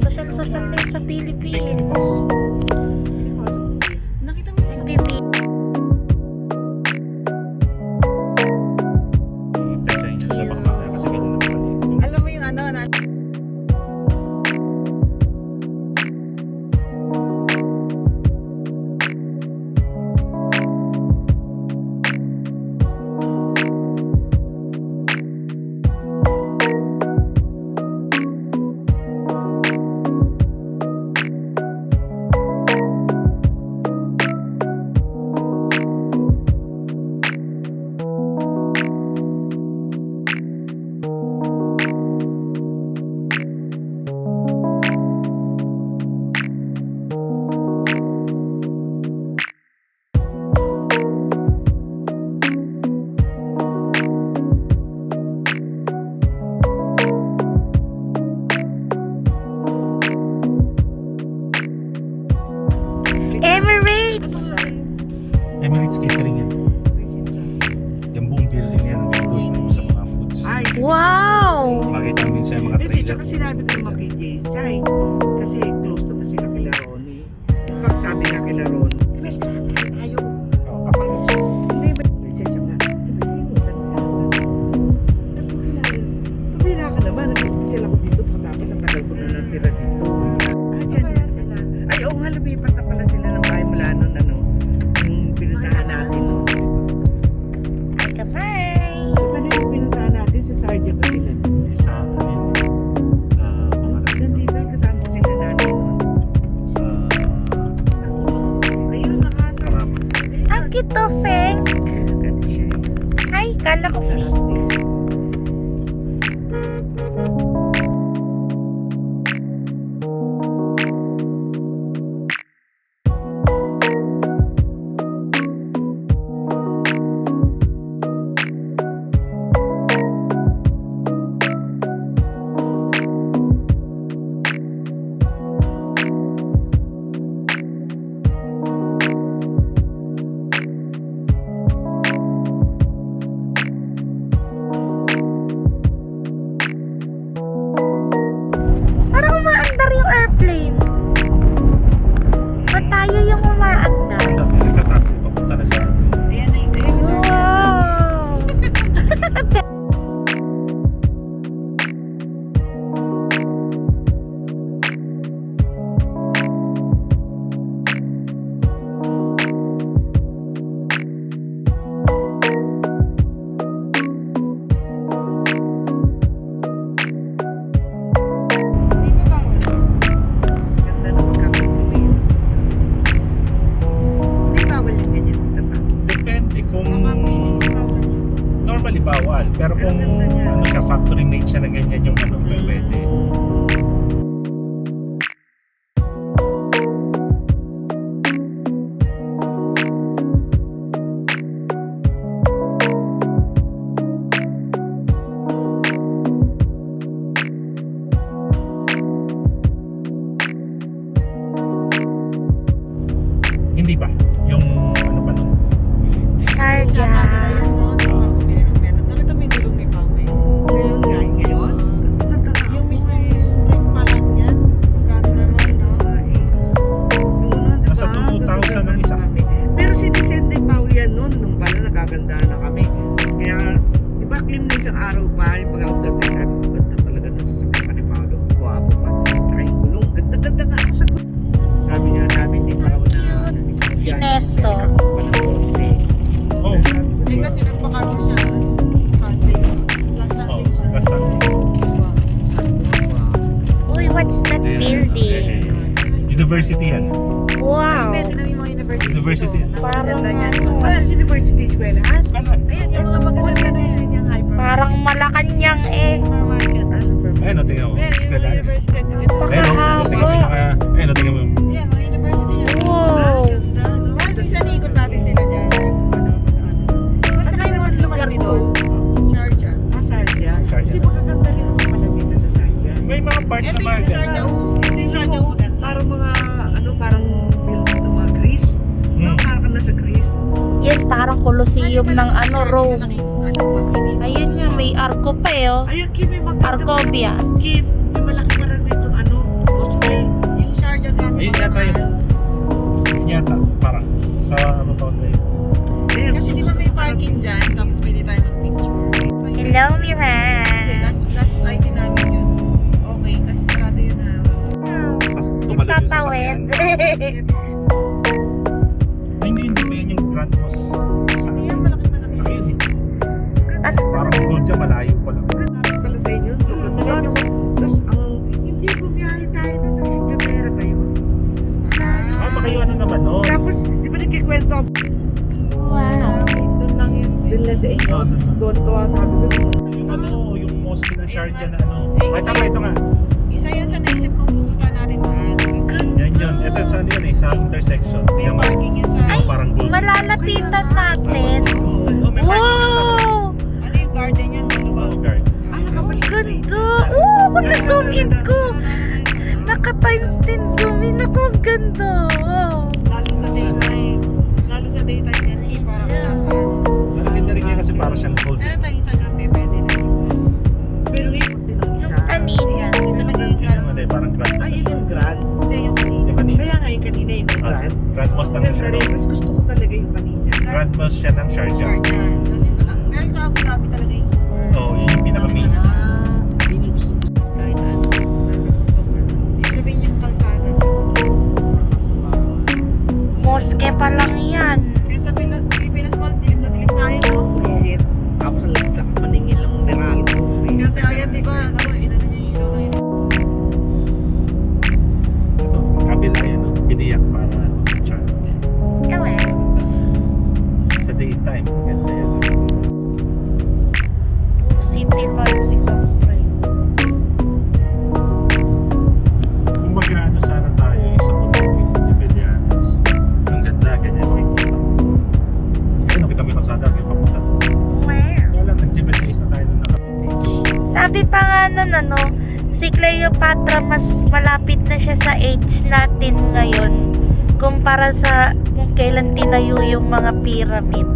Social din sa Philippines. Nakita mo sa alam mo yung ano na Emirates! Emirates Catering yan. Yung buong building yan, doon sa mga foods. ay Wow! Makita namin sa mga hindi, trailer. tsaka sinabi ko naman kay Jay, kasi close naman sila kila Ronnie. Pag sabi nga kila Ronnie, diba sinasabi tayo? Kapag Hindi ba? Siya nga, diba sinutan siya? Pabila ka naman, nag-official ako dito pagkatapos ang tagal ko na natira dito. Dyan na sila. Ay, oo nga, lumipat na pala sila ng bahay mula nun, ano, yung pinuntahan natin. Bye! Ano yung pinuntahan natin sa Sardia ba sila? sa ano yun, sa mga Nandito yung kasama ko sila natin. sa Ayun, nakasama. Karama. Ang kito, Feng! Ganun siya eh. Ay, kala ko fake. Parang umaandar yung airplane. Ba't tayo yung umaandar? Nagka-taxi papunta na sa Ayan na yung Wow! ganda na magkakatuloy. Di bawal yung ganyan, diba? depende kung normally bawal pero kung Ang ganda niya. ano siya factory made siya na ganyan yung ano pwede. Hindi ba? Yung ano pa nun? Sharjah. Ngayon nga, ngayon? Yung mismo ring pa lang yan. Magkano naman, no? Nasa 2,000 ang isa. Pero si Vicente Paul yan noon, nung pala nagaganda na kami. Kaya, di ba claim na isang araw pa, yung pag-outdating sabi ko, ganda talaga na sasakyan pa ni Paolo. Guwapo pa. Tsaka yung gulong, ganda-ganda nga ako sa gulong. Sabi nga namin, di pa ako na... Si Nesto. Oh, Hindi kasi nagpakaro siya Sunday. Last oh, Sunday siya. last Sunday. Uy, what's that building? University yan. Wow! Pwede na yung mga university. University. Parang yan. ano. Ah, university eskwela. Ah, Kanan. ayan, yung maganda na yan yung hypermarket. Parang Malacanang eh. Supermarket. Ah, supermarket. Ayun, tingnan mo. Ayan, yung Eskwela. university. Ayun, tingnan mo yung mga... Ayun, tingnan mo. Ayan, mga university yan. Wow! Ganda, no? Well, minsan ikot natin sila dyan. At saka yung mas lumalaki doon. Sharjah. Ah, Sharjah. Sharjah. Di ba kaganda rin ang pala dito sa Sharjah? May mga parts na Ito mga yung sa Sharjah. Ito yung Sharjah. Parang mga, ano, parang building ng mga Greece. No, parang ka nasa Greece. Yan parang Colosseum ng ano, Rome. Ano, maski dito. Ayun nga, may arko pa eh oh. Ayun, Kim, may maganda. Arcovia. Kim, may malaki pa rin dito, ano, Moscow. Ayun yata yun. Yun yata, parang sa ano tawag na yun. Eh, Kasi di ba may parking dyan, tapos pwede tayo mag-picture. Hello, Mira. Hindi, last ID namin yun. Okay, kasi sarado yun na. Tapos tumalon yung sasakyan. Tatawid. Ay, hindi ba yan yung Grand Mos? Ayan, malaki. Ayun eh. Tas, Parang gold dyan, malayo pa lang. pala sa inyo, tulad doon. Tapos, hindi bumiyahe tayo na doon sa Jamera ba yun? Ah, baka yung ano naman, no? Tapos, di ba nagkikwento ako? wow. Doon lang yun. Doon lang sa inyo. Oo, doon. Doon to, sabi ko. Yung ano, yung mosque ng Sharjah na ano. Ay, tama, ito nga. Isa yan sa naisip kong pupunta natin mahal. Kasi Yan yun. Ito sa ano yun eh, sa intersection. may Yung parking yan sa... Ay, parang gold. Malalapitan natin. Oh, may parking na sa ano. Wow! Ano yung garden yan? Ano ba? Oh, guard. Ang ganda. Oh, na-zoom in ko. Naka-times 10 zoom in ako. Ang ganda. Lalo sa daytime. Lalo sa daytime yan. Parang nasa ano. Maganda rin yan kasi parang siyang gold. Meron tayong isang gabi, pwede na. Pero yung ng isa. Kanina. Kasi talaga yung Yun grand. naman eh, parang Grand Mos. Ay, yun yung grand. Hindi, yung kanina. Yung kanina. Kaya nga yung kanina yung grand. Grand Mos ng Ganda rin. Mas gusto ko talaga yung kanina. Grand Mos siya ng Sharjah. Short yan. Tapos yung sa... Pero yung sa Abu Dhabi talaga yung super. Oo, yun yung pinaka-main. Yun yung gusto ko. Kahit ano. Nasa October. Ibig sabihin yung kalsada. Moske pa lang yan. Kaya sa Pilipinas Mall, dilim na dilim tayo, no? Visit. Ako sa lakas maningin lang meral. Kasi ayan, di ba? Ano, inano niya yung ilaw na yun. Ito, kabila yan, no? Biniyak para char. Ewan. Sa daytime, ganda yan. City lights isang string. Kung mag-ano sana tayo, isa mo tayo, Tibellanas. Ang ganda, ganyan makikita mo. Ayun, nakita mo yung kalsada, yung papunta. Wow. Kaya lang, nag-Tibetlanese na tayo nung nakapit. Sabi pa nga nun, ano, si Cleopatra mas malapit na siya sa age natin ngayon kumpara sa kung kailan tinayo yung mga pyramid.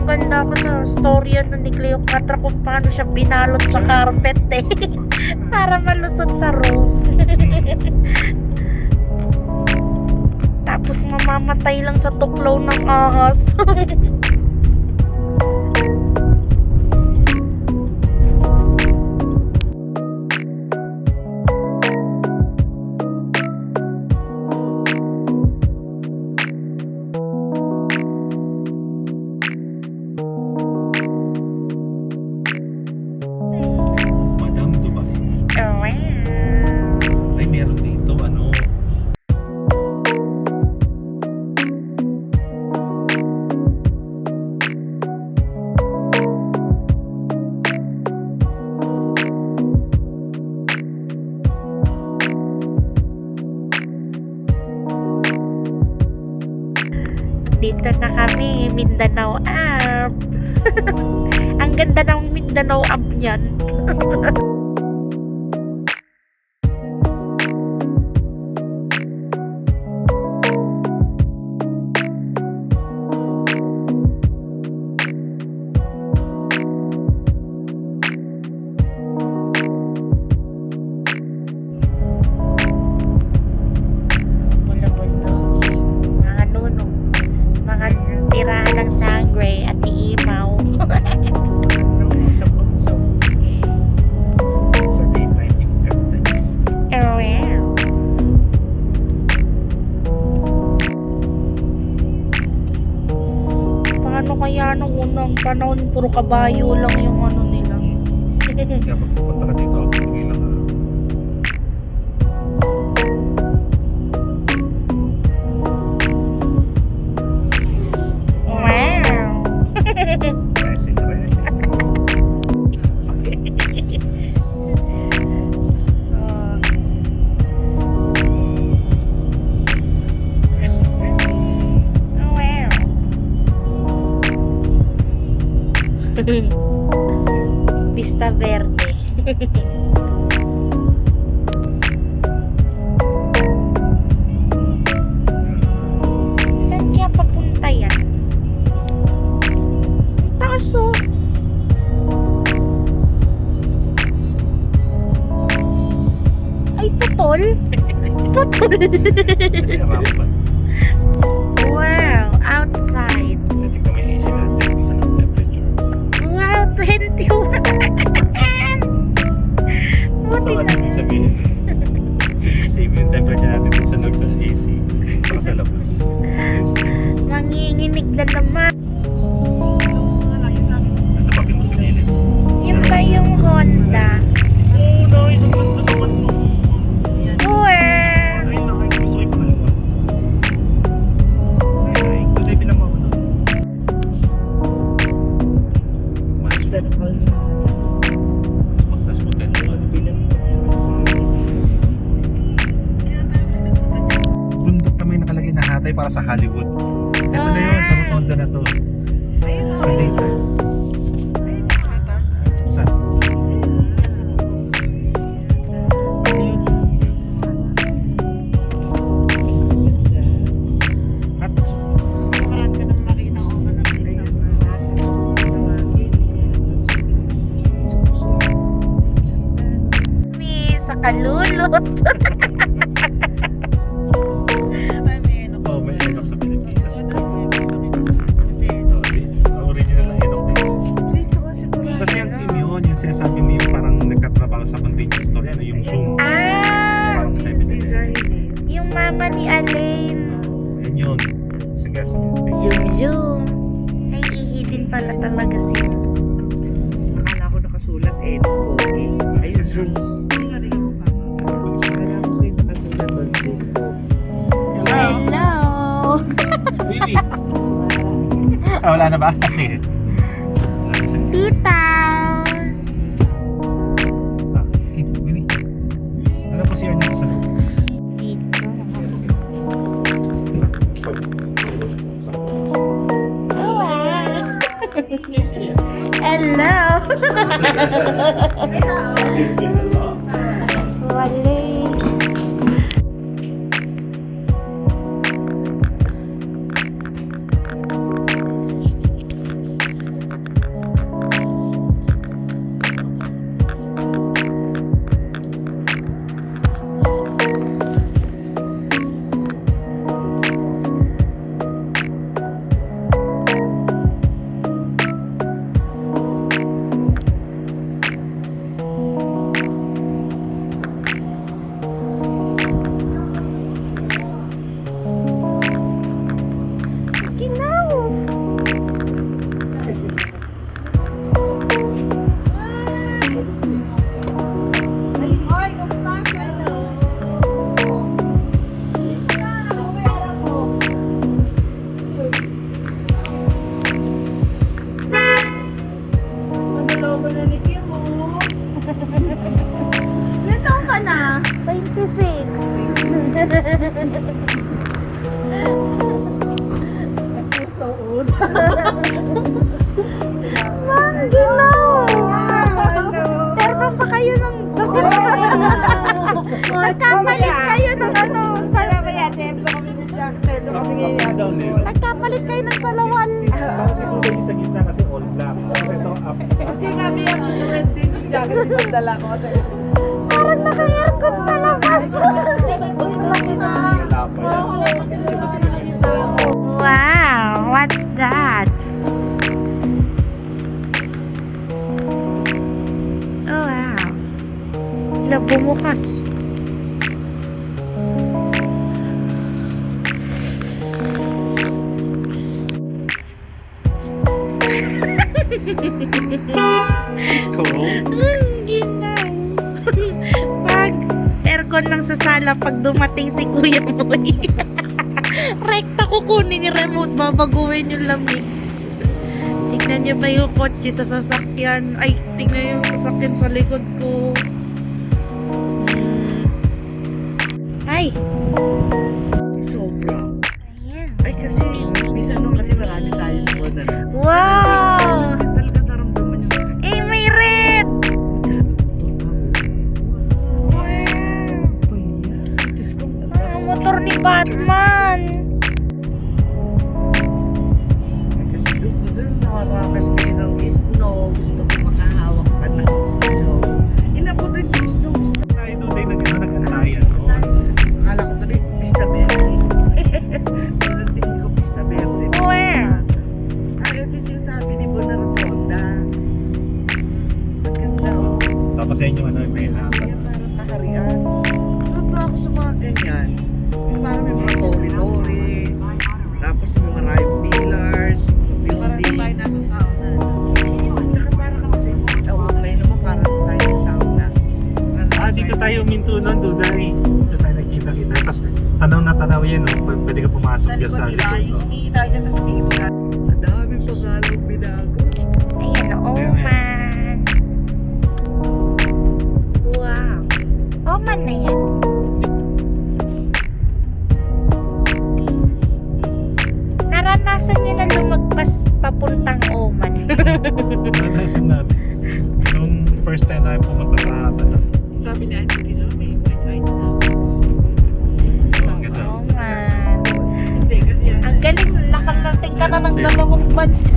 Ganda ako sa storya nun ni Cleopatra kung paano siya binalot sa carpet eh. Para malusot sa room. Tapos mamamatay lang sa tuklaw ng ahas. Madam Dubai. Wow. Ay, meron dito, ano, Dito na kami, Mindanao app. Ang ganda ng Mindanao app niyan. Bulabundukin, mga nunong, mga tirahan ng sangre at iimaw. sa bunso. Sa daytime, yung ganda niya. Wow. Paano kaya nung unang panahon puro kabayo lang yung ano nila? Kaya pag pupunta ka dito, tingin lang ha. Wow. Racing. Oh, Racing. wow. Vista Verde. Saan kaya papunta yan? Taas oh. naputol. Kasi nakapan. Wow, outside. Natin kami AC natin. Anong temperature? Wow, 21. So, ano yung sabihin? Save yung temperature natin dun sa loob sa AC. Saka sa labas. Manginginig na naman. Close mo na lang yung sabi. Natapakin mo sa gilid. Yung kayong Honda. Oo, no. Ang ganda naman mo. Wow. Ay, nakay. Gusto ko yung pangalawa. Ay, kulay bilang ako doon. Mas Mas maganda. Bilang Kaya tayo may nagpunta dyan. Bundok na may nakalagay na hatay para sa Hollywood. Ito na yun. Tarotonda na to. Ayun na. Sa later. Ayun na ata. Saan? At Marami ka nang makita ko ka ng video. Kami sa kalulot. Kaya tayo may ano. oh, may enok sa Pilipinas. Kasi ito. Original na enok din. dito kasi wala. Kasi yung team yun, yung sinasabi mo yung parang nagkatrabaho sa convenience store yan, yung Zoom. Ah, Parang 7-Eleven. Design eh. yung mama ni Alain. Yan yun. Sa gasoline Zoom station. zoom. Ay, ihi din pala talaga sila. Akala ko nakasulat eh. Okay. Ayun, Zoom. Hindi ka rin mo pa. Akala ko kayo nakasulat on Zoom. Hello. Baby! Ah, wala na ba? Wala na siya. Tita. Ah, okay, baby. Ano po siya nito sa loob? Dito. Hello. Wale. Ginaw. Hoy, kamusta ka sa'yo? Ano bayaran mo? Madalawa na ni Kim mo. Ilan taon ka na? 26. You're so old. Ma'am, ginaw. Pero pa kayo ng nagkapalit kayo ng ano, Kaya tempo kami ni Jack. Tempo kami ngayon. Down eh. nagkapalit kayo ng salawan. Siguro yung sa gitna kasi all black. Kasi ito up. Kasi kami ang pinuwet din ni Jack. Kasi nagdala ko. Parang naka-aircon sa labas. Wala pa yan. Wow, what's that? Oh, wow. Wala, bumukas. It's cold. Ginaw. Pag aircon lang sa sala pag dumating si Kuya Moy. Rekta kukunin ni remote, babaguhin yung lamig. Tingnan niyo ba yung kotse sa sasakyan? Ay, tingnan yung sasakyan sa likod ko. Ay! Sobra. Ayan. Ay kasi, minsan nung kasi marami tayo doon na. Wow! Talaga naramdaman yun. Eh, may red! Diyos ko, Ang motor ni Batman! kasi doon nakarakas kayo ng snow. Gusto ko makahawak ka ng snow. Inabutan yung snow. Tayo doon tayo nag-antayan. Akala ko ito yung sinasabi ni Bon Rotonda. Maganda oh. Tapos sa inyo ano, may hinapan. Yan parang kaharian. Totoo ako sa mga ganyan. Yung parang may mga tori-tori. Tapos yung mga rive pillars. Parang Building. tayo nasa sauna. Tsaka parang kasi online naman parang tayo sa sauna. Dito tayo minto nun, Duday. Dito tayo nagkita-kita. Tapos tanaw na tanaw yan, no? Pwede ka pumasok dyan sa Nila, likod. yung No? umiita dyan, tapos may ibig. Ang daming pasalang binago. Ayan, Oman. Wow. Oman na yan. Naranasan nyo na lumagpas papuntang Oman. Nanasan natin. Nung first time tayo pumunta sa Hatan. Sabi ni Auntie din, may excited na. Ang ganda. Oman. Hindi, kasi yan. Ang galing, nakalating ka na ng dalawang bansa.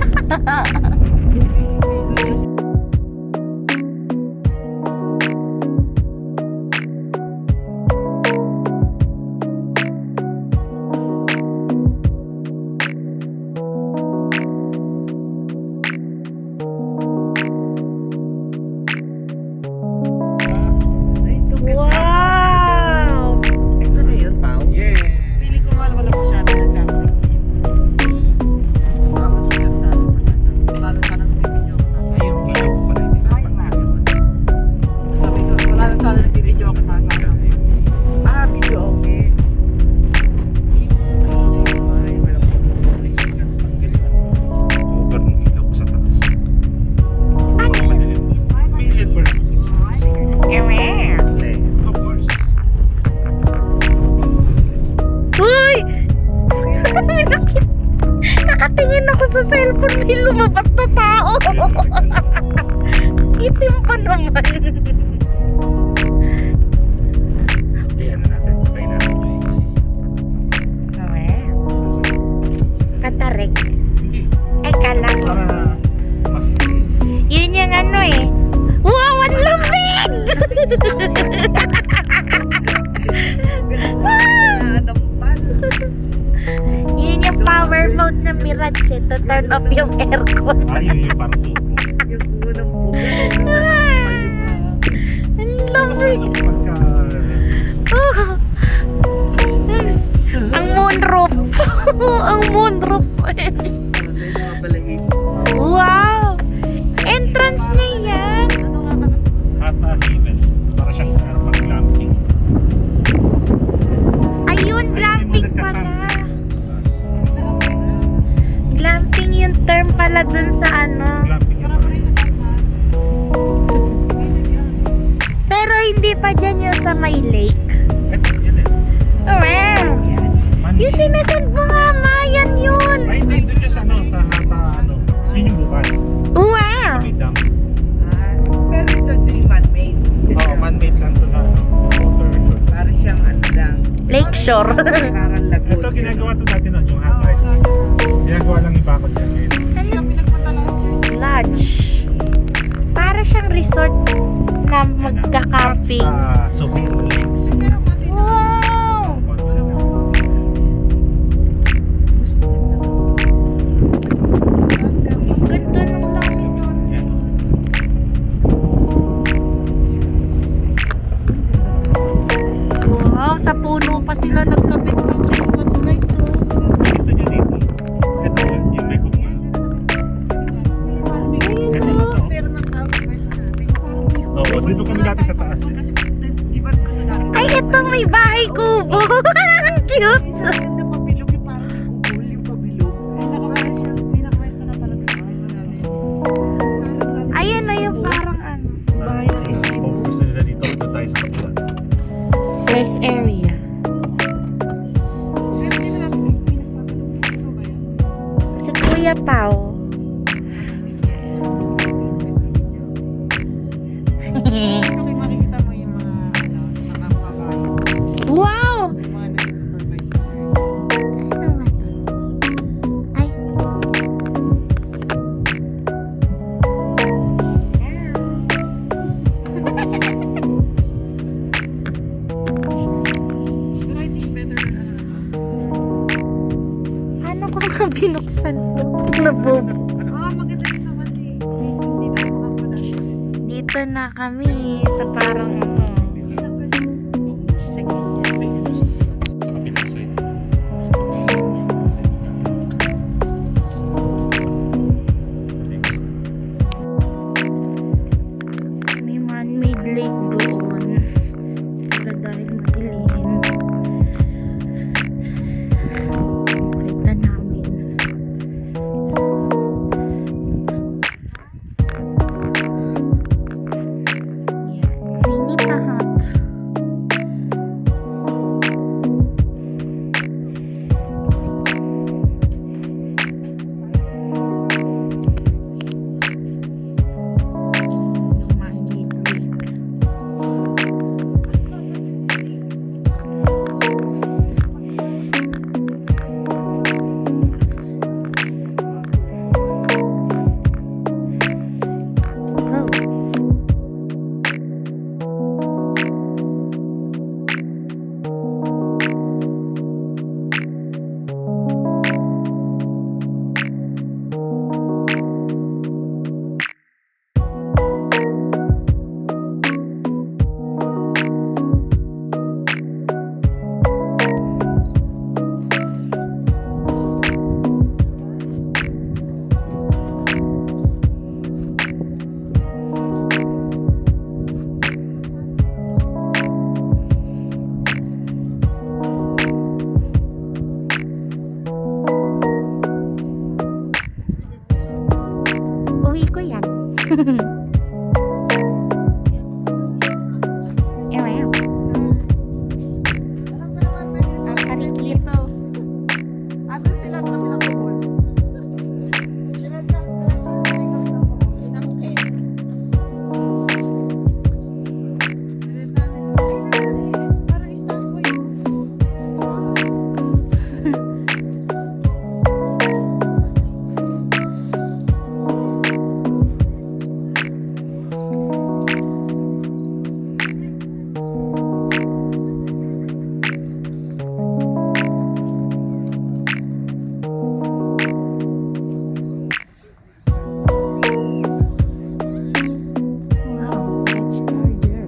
Ay, ito ganda. Wow! Ito na yun, Pao. Yeah! Pili ko wala masyado ng camping. Tapos maganda. Lalo sana kung bibidyo ako nasa. Ay, yung ilaw ko pala. Hindi sa pag-iwan. Sabi ko, wala na sana nagbibidyo ako nasa sabi. Ah, video okay. Ay, walang Cover ng ilaw ko sa taas. Ano yun? Madilim. May LED burst. Of course. Uy! Nakatingin ako sa cellphone, may lumabas na tao. Itim pa naman. Ano natin? Patay natin yung AC. Katarik. Hindi. Ay, kala ko. Para ma-feel. Yun yung ano eh. Wow, ang lamig! Yun yung power mode ng Mirage eh, to turn off yung aircon. Ayun yung parang tubo. yung unang buka. Ang Basta lamig. nung pagka... Oh. Yes. Ang moonroof. Ang moonroof. Mga balahin. Wow! Entrance niya yan. Ano nga ba kasi? Hata Haven. Para siyang pag-glamping. Ayun, glamping pala. Nakapwesto. Glamping yung term pala dun sa ano. Glamping. Sarap na yung sa taas man. Pero hindi pa dyan yung sa may lake. Ito, yun eh. Wow! Yung sinasend mo nga, ma, yan yun. Ay, hindi. Doon yung sa ano, sa Hata, ano. Yun yung bukas. Wow! Sa may dam. Ah, pero ito yung man-made. Oo, man-made lang ito na ano, water. Para siyang ano lang. Lakeshore. Parang lagoon. Ito, ginagawa to dati nun, yung Hata Ice Cream. Ginagawa lang yung bakod dyan ngayon. Hindi kami nagpunta last year. Lodge. Para siyang resort na magka-camping. Sohil Lakes. Pero pati na. Wow! Taas kami. Ganda ng langit doon. Yan. Wow, sa puno pa sila nagkabit ng Christmas light to. Gusto niya dito. Ito, yung may kupa. Ayun Ito, o. ito. Pero ng house pwesto natin. Oo, dito kami dati sa taas eh. Kasi di ba gusto natin? Ay, ito may bahay kubo. Ang cute. Isang ganda pabilog yung parang may kubol yung pabilog. May nakapwesto na pala dito. Pwesto natin. Ayun na yung parang ano. Bahay ng isip. Kung gusto nila dito, doon tayo sa kapila. Rest area. Pero di ba natin pinagpapalog dito ba yan? Si Kuya Pao. Dito kayo makikita mo yung mga nakapabayo. Wow! Yung mga nasa-supervise. Ano nga to? Ay. Pero I think better na ano na to. Paano ko nga binuksan to? Nabobo. Ano Papunta na kami sa parang sige. Sa kabilang side. May man-made lake doon. Pero dahil madilim, kita namin. Yan. Mini pahat. Yung man-made lake. Oh. Uwi ko yan. Ewan. Ang paligid. Andun sila sa kabilang kubol. Parang Istanbul yun. Wow, that's charger.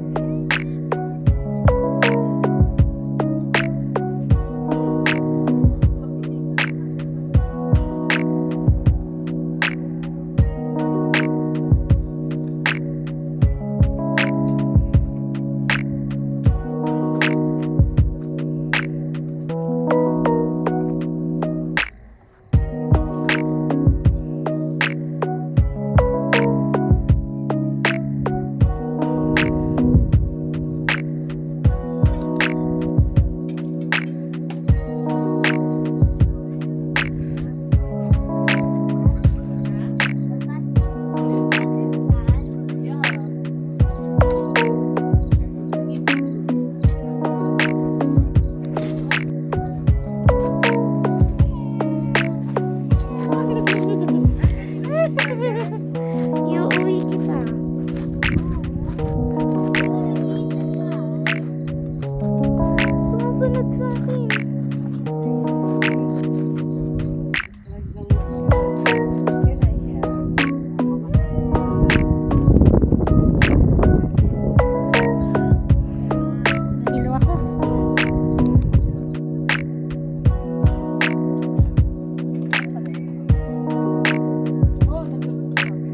Iuwi kita. Sumusunod sa akin. Ilaw ako. Oh, nandun sila.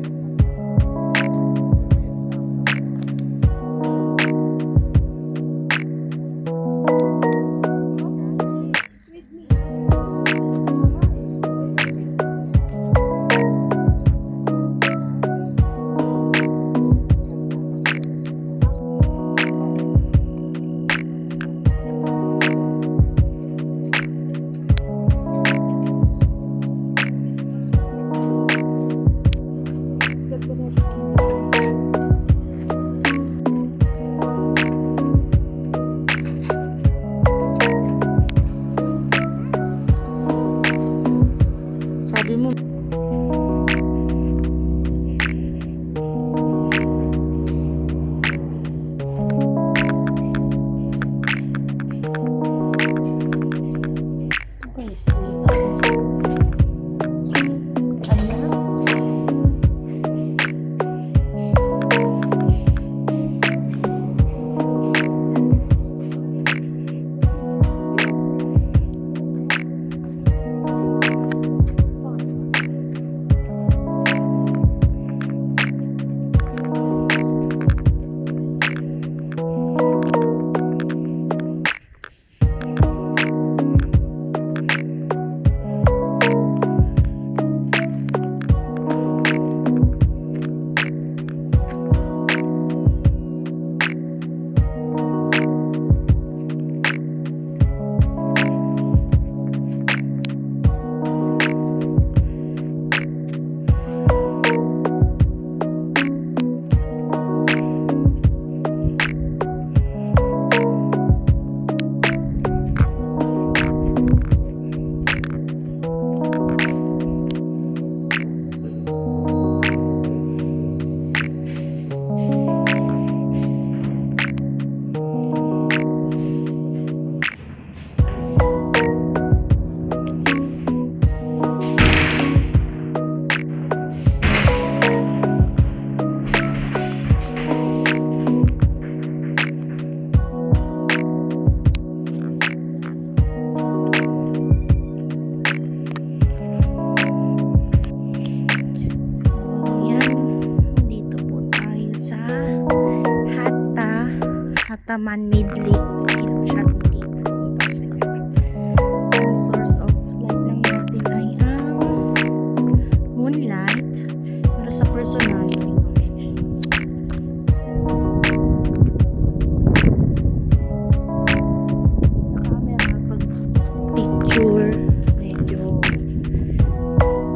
basta man-made lake. Hindi naman masyadong lake dito kasi ang source of light lang natin ay ang moonlight. Pero sa personal, sa camera, pag picture, medyo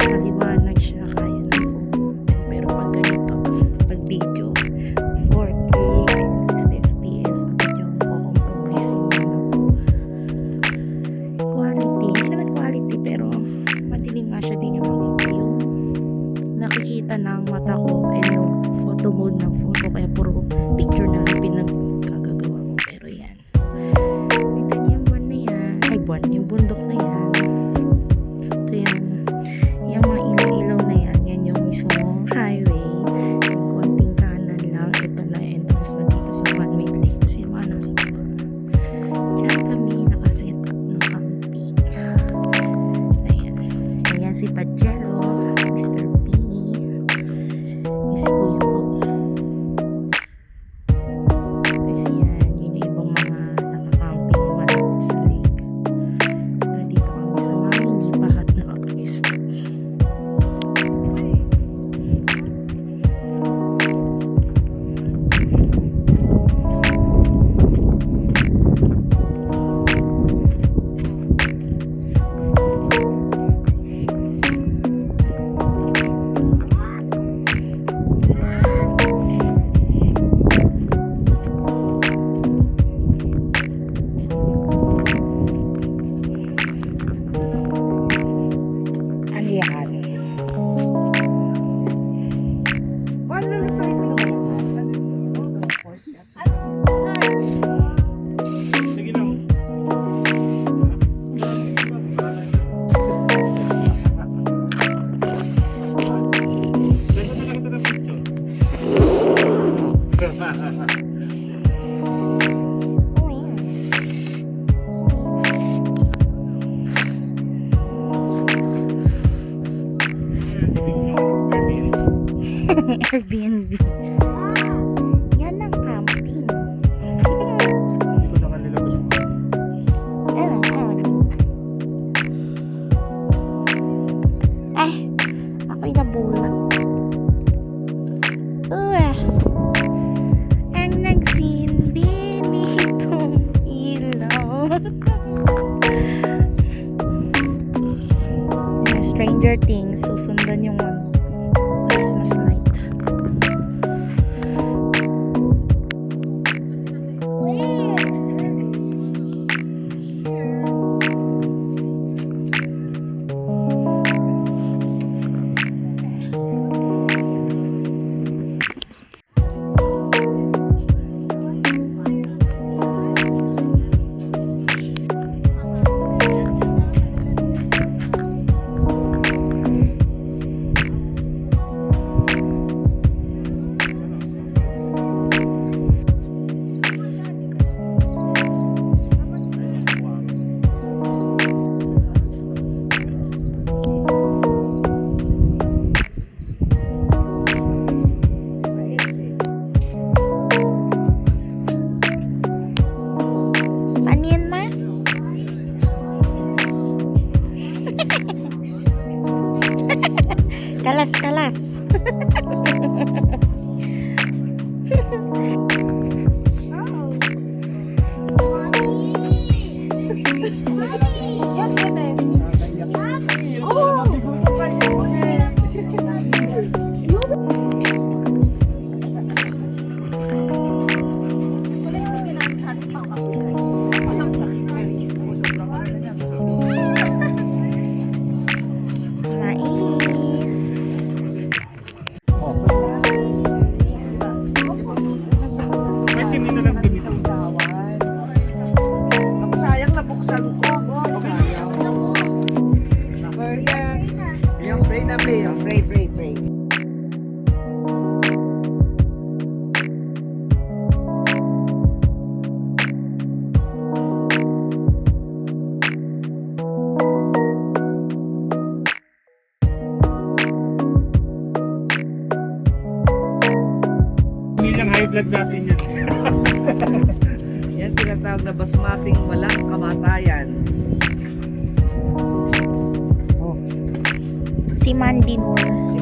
maliwanag siya, kaya ng phone. Pero pag ganito, pag video, 4K and 60 FPS, medyo kukompromise yung quality. Hindi naman quality, pero madilim nga siya, di niya makita yung nakikita ng mata ko and no photo mode ng phone ko, kaya puro picture na lang pinagkagagawa ko. Pero yan, kita niyo yung buwan na yan, ay buwan, yung bundok na yan. Ito yung mga ilaw-ilaw na yan, yan yung mismo highway. Yung konting kanan lang, ito na entrance na dito sa man-made lake. Kasi yung mga nasa baba, diyan kami nakaset up ng camping. Ayan, ayan si Pajero, Mr. P, yung si Kuya po. Tapos yan, yun yung ibang mga nakakamping malapit sa lake. Pero dito kami sa may nipahat na kapwesto. Ano yan? Paano tayo naman? Sige lang. Ganda talaga ito ng picture. Oh, yan. Airbnb. Yan ang camping. Hindi ko nakalilabas mo. Ewan. Ay, ako'y nabulag. Ang nagsindi nitong ilaw. Stranger Things, susundan yung Christmas light. Panin ma? Kalas. Yes, baby. Oh! Mais. May tinin na lang ganito. Ako sayang nabuksan ko. Sayang. Yung pray na pray. Yung pray. Hindi lang high blood natin yan. Yan tinatawag na basmating walang kamatayan. Si Mandy Noor. Si